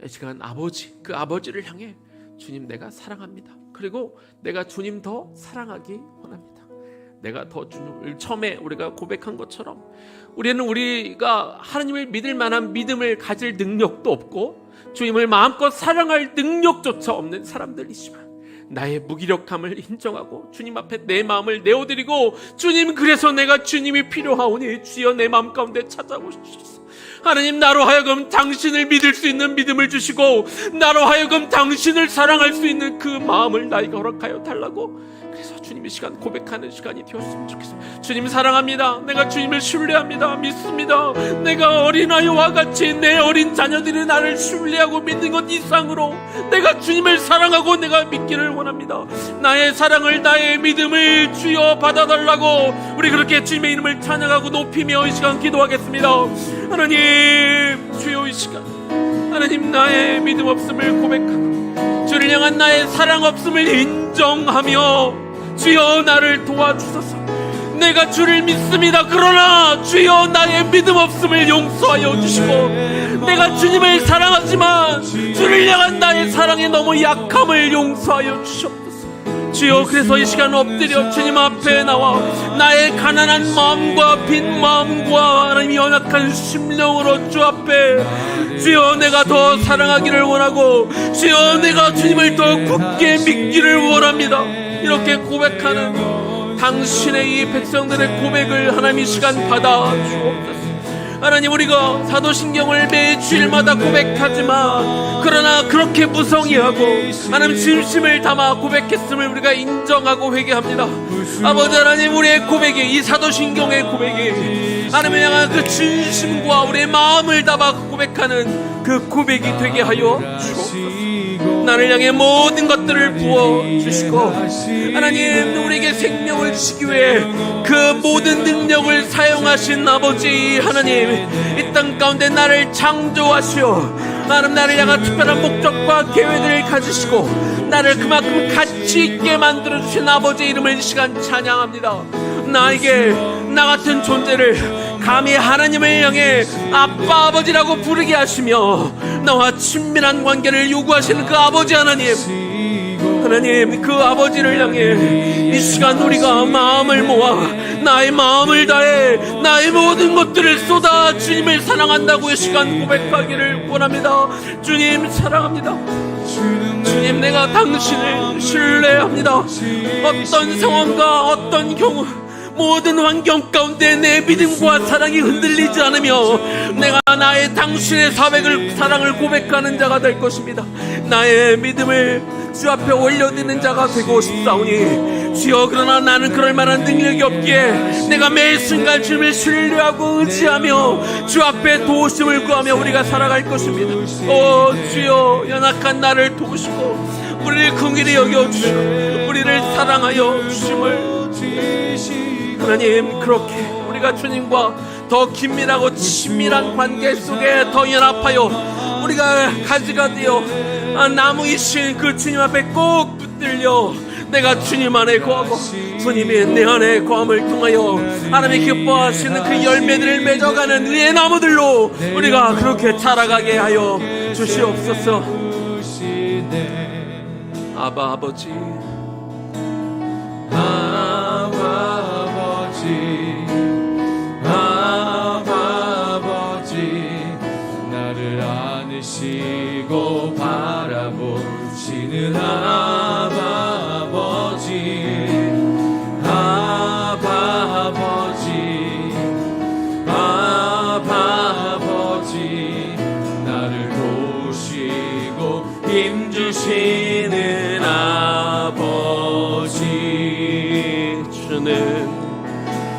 A: 이 시간 아버지, 그 아버지를 향해 주님 내가 사랑합니다. 그리고 내가 주님 더 사랑하기 원합니다. 내가 더 주님을, 처음에 우리가 고백한 것처럼 우리는 우리가 하나님을 믿을 만한 믿음을 가질 능력도 없고 주님을 마음껏 사랑할 능력조차 없는 사람들이지만 나의 무기력함을 인정하고 주님 앞에 내 마음을 내어드리고, 주님 그래서 내가 주님이 필요하오니 주여 내 마음 가운데 찾아오시소서. 하나님 나로 하여금 당신을 믿을 수 있는 믿음을 주시고 나로 하여금 당신을 사랑할 수 있는 그 마음을 나에게 허락하여 달라고, 그래서 주님 이 시간 고백하는 시간이 되었으면 좋겠어요. 주님 사랑합니다. 내가 주님을 신뢰합니다. 믿습니다. 내가 어린아이와 같이 내 어린 자녀들이 나를 신뢰하고 믿는 것 이상으로 내가 주님을 사랑하고 내가 믿기를 원합니다. 나의 사랑을, 나의 믿음을 주여 받아달라고 우리 그렇게 주님의 이름을 찬양하고 높이며 이 시간 기도하겠습니다. 하나님 주여 이 시간 하나님 나의 믿음 없음을 고백하고 주를 향한 나의 사랑 없음을 인정하며 주여 나를 도와주소서. 내가 주를 믿습니다. 그러나 주여 나의 믿음 없음을 용서하여 주시고, 내가 주님을 사랑하지만 주를 향한 나의 사랑에 너무 약함을 용서하여 주시옵소서. 주여 그래서 이 시간 엎드려 주님 앞에 나와 나의 가난한 마음과 빈 마음과 하나님 연약한 심령으로 주 앞에 주여 내가 더 사랑하기를 원하고 주여 내가 주님을 더 굳게 믿기를 원합니다. 이렇게 고백하는 당신의 이 백성들의 고백을 하나님 이 시간 받아 주옵소서. 하나님 우리가 사도신경을 매 주일마다 고백하지만 그러나 그렇게 무성의하고 하나님 진심을 담아 고백했음을 우리가 인정하고 회개합니다. 아버지 하나님 우리의 고백이, 이 사도신경의 고백이 하나님을 향한 그 진심과 우리의 마음을 담아 고백하는 그 고백이 되게 하여 주옵소서. 나를 향해 모든 것들을 부어주시고 하나님 우리에게 생명을 주시기 위해 그 모든 능력을 사용하신 아버지 하나님, 이 땅 가운데 나를 창조하시어 하나님 나를 향한 특별한 목적과 계획을 가지시고 나를 그만큼 가치 있게 만들어주신 아버지 이름을 이 시간 찬양합니다. 나에게 나 같은 존재를 감히 하나님을 향해 아빠 아버지라고 부르게 하시며 나와 친밀한 관계를 요구하시는 그 아버지 하나님, 하나님, 그 아버지를 향해 이 시간 우리가 마음을 모아 나의 마음을 다해 나의 모든 것들을 쏟아 주님을 사랑한다고 이 시간 고백하기를 원합니다. 주님 사랑합니다. 주님, 내가 당신을 신뢰합니다. 어떤 상황과 어떤 경우, 모든 환경 가운데 내 믿음과 사랑이 흔들리지 않으며 내가 나의 당신의 사랑을 고백하는 자가 될 것입니다. 나의 믿음을 주 앞에 올려드리는 자가 되고 싶사오니 주여, 그러나 나는 그럴 만한 능력이 없기에 내가 매 순간 주님을 신뢰하고 의지하며 주 앞에 도우심을 구하며 우리가 살아갈 것입니다. 오 주여, 연약한 나를 도우시고 우리를 긍휼히 여겨주시고 우리를 사랑하여 주심을 하나님, 그렇게 우리가 주님과 더 긴밀하고 친밀한 관계 속에 더 연합하여 우리가 가지가 되어 나무이신 그 주님 앞에 꼭 붙들려 내가 주님 안에 거하고 주님이 내 안에 거함을 통하여 하나님이 기뻐하시는 그 열매들을 맺어가는 의의 나무들로 우리가 그렇게 자라가게 하여 주시옵소서. 아바 아버지,
C: 나를 안으시고 바라보시는 아바 아버지, 아바 아버지, 아바 아버지, 나를 도우시고 힘주시는 아버지.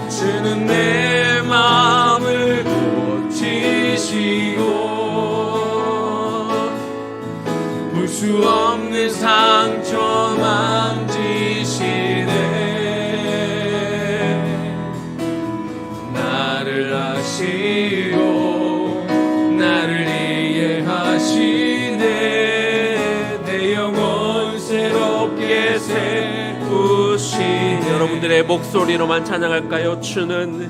C: 주는 내 마음을 고치시고 볼 수 없는 상처 만지시네. 나를 아시고 나를 이해하시네. 내 영혼 새롭게 세우시네.
A: 여러분들의 목소리로만 찬양할까요? 주는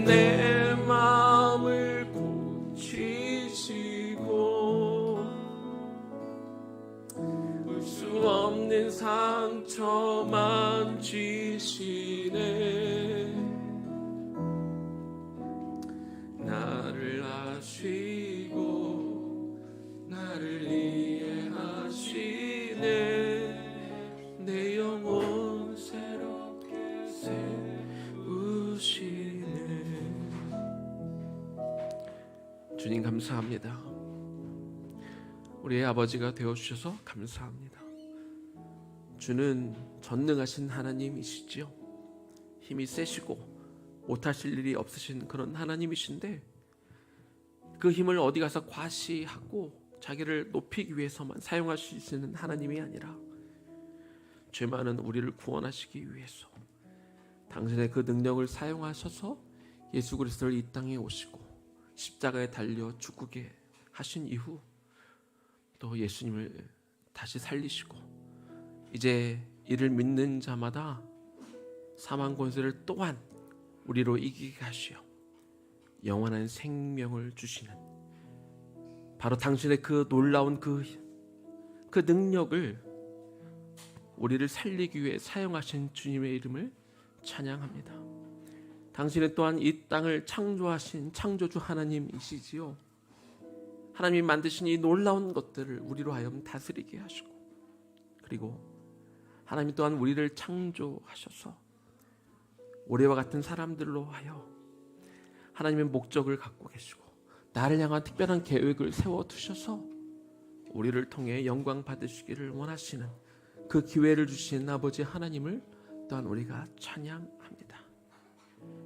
A: 내 마음을 고치시고 볼 수 없는 상처 만지시네. 나를 아시고 나를 이해하시네. 내 영혼 새롭게 세우시네. 주님 감사합니다. 우리의 아버지가 되어주셔서 감사합니다. 주는 전능하신 하나님이시지요. 힘이 세시고 못하실 일이 없으신 그런 하나님이신데 그 힘을 어디 가서 과시하고 자기를 높이기 위해서만 사용하시는 하나님이 아니라 죄 많은 우리를 구원하시기 위해서 당신의 그 능력을 사용하셔서 예수 그리스도를 이 땅에 오시고 십자가에 달려 죽게 하신 이후 또 예수님을 다시 살리시고 이제 이를 믿는 자마다 사망 권세를 또한 우리로 이기게 하시어 영원한 생명을 주시는 바로 당신의 그 놀라운 그 능력을 우리를 살리기 위해 사용하신 주님의 이름을 찬양합니다. 당신은 또한 이 땅을 창조하신 창조주 하나님이시지요. 하나님이 만드신 이 놀라운 것들을 우리로 하여금 다스리게 하시고 그리고 하나님 또한 우리를 창조하셔서 우리와 같은 사람들로 하여 하나님의 목적을 갖고 계시고 나를 향한 특별한 계획을 세워두셔서 우리를 통해 영광 받으시기를 원하시는 그 기회를 주신 아버지 하나님을 또한 우리가 찬양합니다.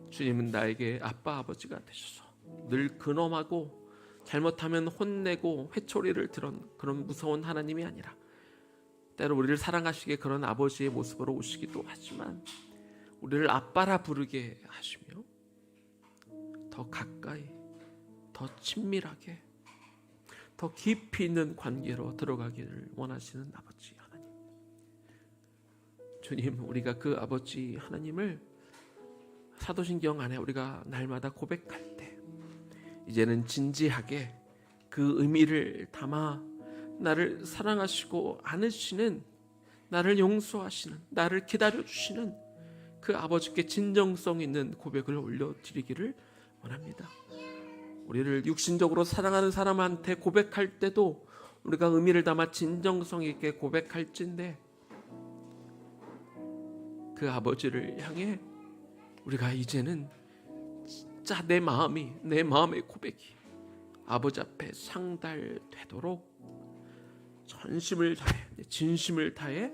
A: 주님은 나에게 아빠 아버지가 되셔서 늘 근엄하고 잘못하면 혼내고 회초리를 들은 그런 무서운 하나님이 아니라 때로 우리를 사랑하시기에 그런 아버지의 모습으로 오시기도 하지만 우리를 아빠라 부르게 하시며 더 가까이 더 친밀하게 더 깊이 있는 관계로 들어가기를 원하시는 아버지 하나님. 주님, 우리가 그 아버지 하나님을 사도신경 안에 우리가 날마다 고백할 때 이제는 진지하게 그 의미를 담아 나를 사랑하시고 안으시는 나를 용서하시는, 나를 기다려주시는 그 아버지께 진정성 있는 고백을 올려드리기를 원합니다. 우리를 육신적으로 사랑하는 사람한테 고백할 때도 우리가 의미를 담아 진정성 있게 고백할진데, 그 아버지를 향해 우리가 이제는 진짜 내 마음의 고백이 아버지 앞에 상달되도록 전심을 다해, 진심을 다해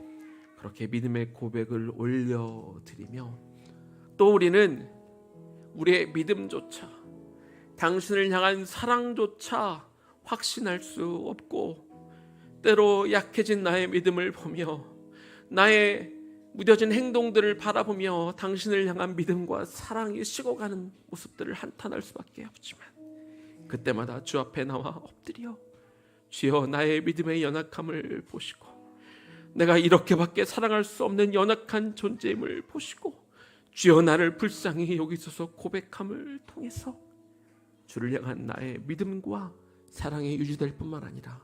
A: 그렇게 믿음의 고백을 올려드리며, 또 우리는 우리의 믿음조차, 당신을 향한 사랑조차 확신할 수 없고, 때로 약해진 나의 믿음을 보며 나의 무뎌진 행동들을 바라보며 당신을 향한 믿음과 사랑이 식어가는 모습들을 한탄할 수밖에 없지만, 그때마다 주 앞에 나와 엎드려 주여 나의 믿음의 연약함을 보시고, 내가 이렇게밖에 사랑할 수 없는 연약한 존재임을 보시고, 주여 나를 불쌍히 여기소서 고백함을 통해서 주를 향한 나의 믿음과 사랑이 유지될 뿐만 아니라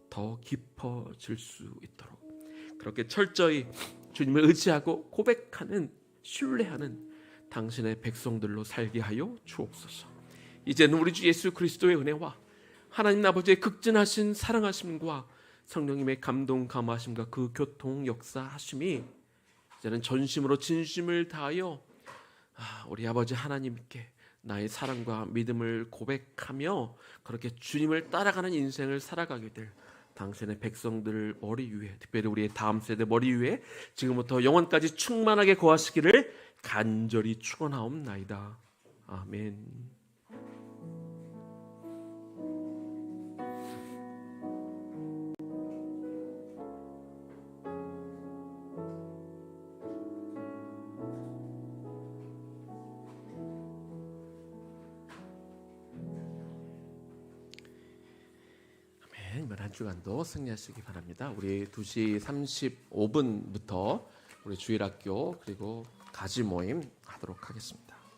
A: 더 깊어질 수 있도록 그렇게 철저히 주님을 의지하고 고백하는, 신뢰하는 당신의 백성들로 살게 하여 주옵소서. 이제는 우리 주 예수 그리스도의 은혜와 하나님 아버지의 극진하신 사랑하심과 성령님의 감동 감화하심과 그 교통 역사하심이 이제는 전심으로 진심을 다하여 우리 아버지 하나님께 나의 사랑과 믿음을 고백하며 그렇게 주님을 따라가는 인생을 살아가게 될 당신의 백성들 머리 위에, 특별히 우리의 다음 세대 머리 위에 지금부터 영원까지 충만하게 거하시기를 간절히 축원하옵나이다. 아멘. 이번 한 주간도 승리하시기 바랍니다. 우리 2시 35분부터 우리 주일학교 그리고 가지 모임 하도록 하겠습니다.